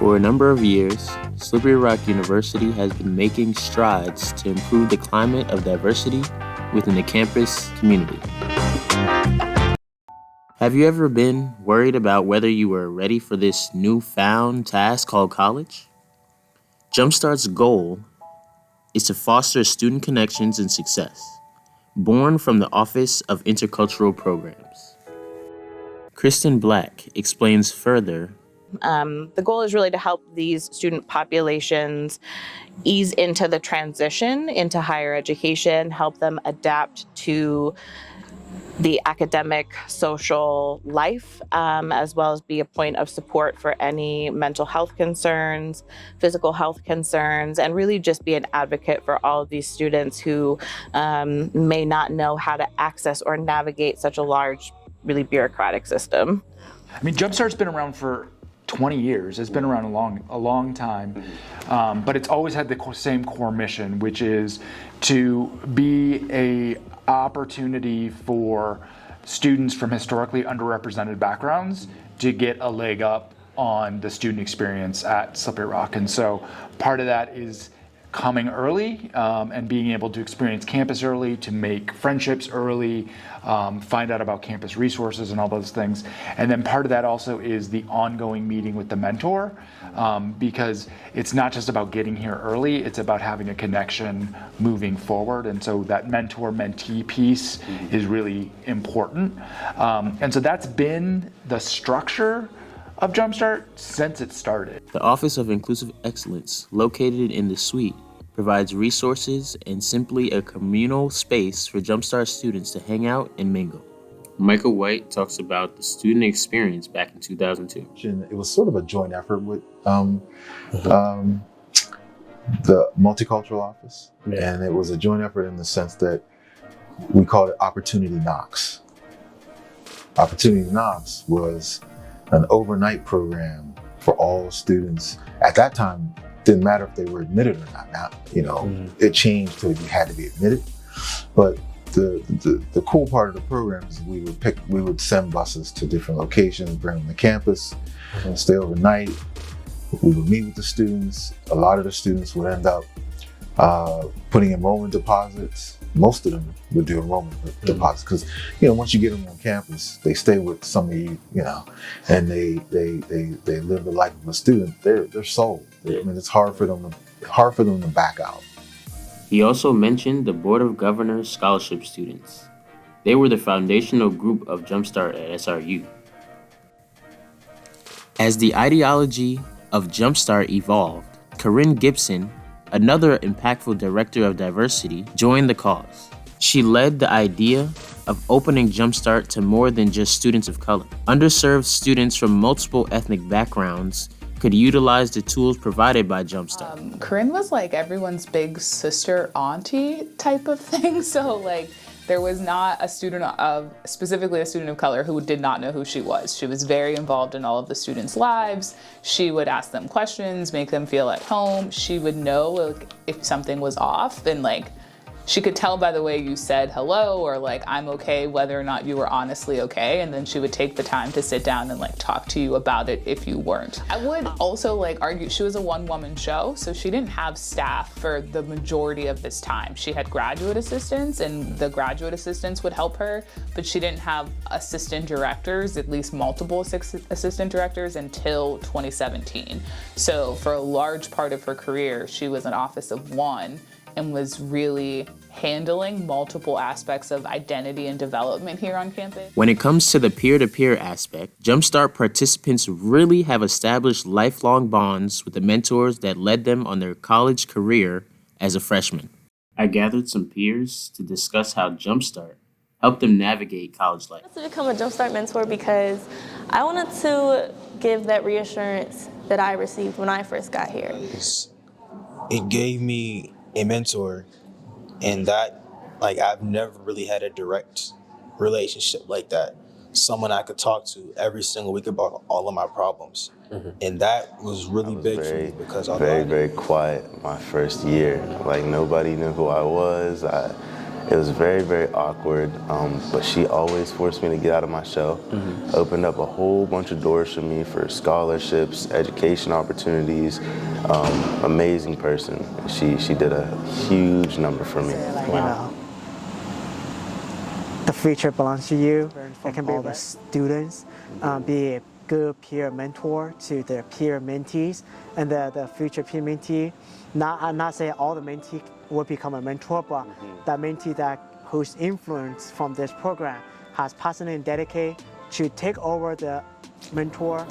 For a number of years, Slippery Rock University has been making strides to improve the climate of diversity within the campus community. Have you ever been worried about whether you were ready for this newfound task called college? Jumpstart's goal is to foster student connections and success, born from the Office of Intercultural Programs. Kristen Black explains further. The goal is really to help these student populations ease into the transition into higher education, help them adapt to the academic, social life, as well as be a point of support for any mental health concerns, physical health concerns, and really just be an advocate for all of these students who may not know how to access or navigate such a large, really bureaucratic system. I mean, Jumpstart's been around for 20 years. It's been around a long time, but it's always had the same core mission, which is to be a opportunity for students from historically underrepresented backgrounds to get a leg up on the student experience at Slippery Rock. And so part of that is coming early and being able to experience campus early, to make friendships early, find out about campus resources and all those things. And then part of that also is the ongoing meeting with the mentor, because it's not just about getting here early, it's about having a connection moving forward. And so that mentor-mentee piece is really important. And so that's been the structure of Jumpstart since it started. The Office of Inclusive Excellence, located in the suite, provides resources and simply a communal space for Jumpstart students to hang out and mingle. Michael White talks about the student experience back in 2002. It was sort of a joint effort with the Multicultural Office. Yeah. And it was a joint effort in the sense that we called it Opportunity Knocks. Opportunity Knocks was an overnight program for all students. At that time, didn't matter if they were admitted or not. Now, it changed to you had to be admitted. But the cool part of the program is we would send buses to different locations, bring them to campus, and stay overnight. We would meet with the students. A lot of the students would end up putting enrollment deposits. Most of them would do enrollment deposits because, once you get them on campus, they stay with some of you, and they live the life of a student. They're sold. I mean, it's hard for them to back out. He also mentioned the Board of Governors scholarship students. They were the foundational group of Jumpstart at SRU. As the ideology of Jumpstart evolved, Corinne Gibson, another impactful director of diversity, joined the cause. She led the idea of opening Jumpstart to more than just students of color. Underserved students from multiple ethnic backgrounds could utilize the tools provided by Jumpstart. Corinne was like everyone's big sister, auntie type of thing. So there was not specifically a student of color who did not know who she was. She was very involved in all of the students' lives. She would ask them questions, make them feel at home. She would know if something was off, and she could tell by the way you said hello or I'm okay, whether or not you were honestly okay. And then she would take the time to sit down and talk to you about it if you weren't. I would also argue she was a one-woman show, so she didn't have staff for the majority of this time. She had graduate assistants, and the graduate assistants would help her, but she didn't have assistant directors, at least multiple assistant directors, until 2017. So for a large part of her career, she was an office of one and was really handling multiple aspects of identity and development here on campus. When it comes to the peer-to-peer aspect, Jumpstart participants really have established lifelong bonds with the mentors that led them on their college career as a freshman. I gathered some peers to discuss how Jumpstart helped them navigate college life. I wanted to become a Jumpstart mentor because I wanted to give that reassurance that I received when I first got here. It gave me a mentor, and that I've never really had a direct relationship like that. Someone I could talk to every single week about all of my problems. And that was really big for me because I very quiet my first year. Nobody knew who I was. It was very, very awkward, but she always forced me to get out of my shell. Opened up a whole bunch of doors for me for scholarships, education opportunities. Amazing person. She did a huge number for me. You know, the future belongs to you. It can be all the students, be a good peer mentor to their peer mentees, and the future peer mentee. I'm not saying all the mentee will become a mentor, but that mentee whose influence from this program has passionate and dedicated to take over the mentor.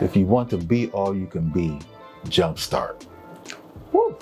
If you want to be all you can be, Jumpstart. Woo!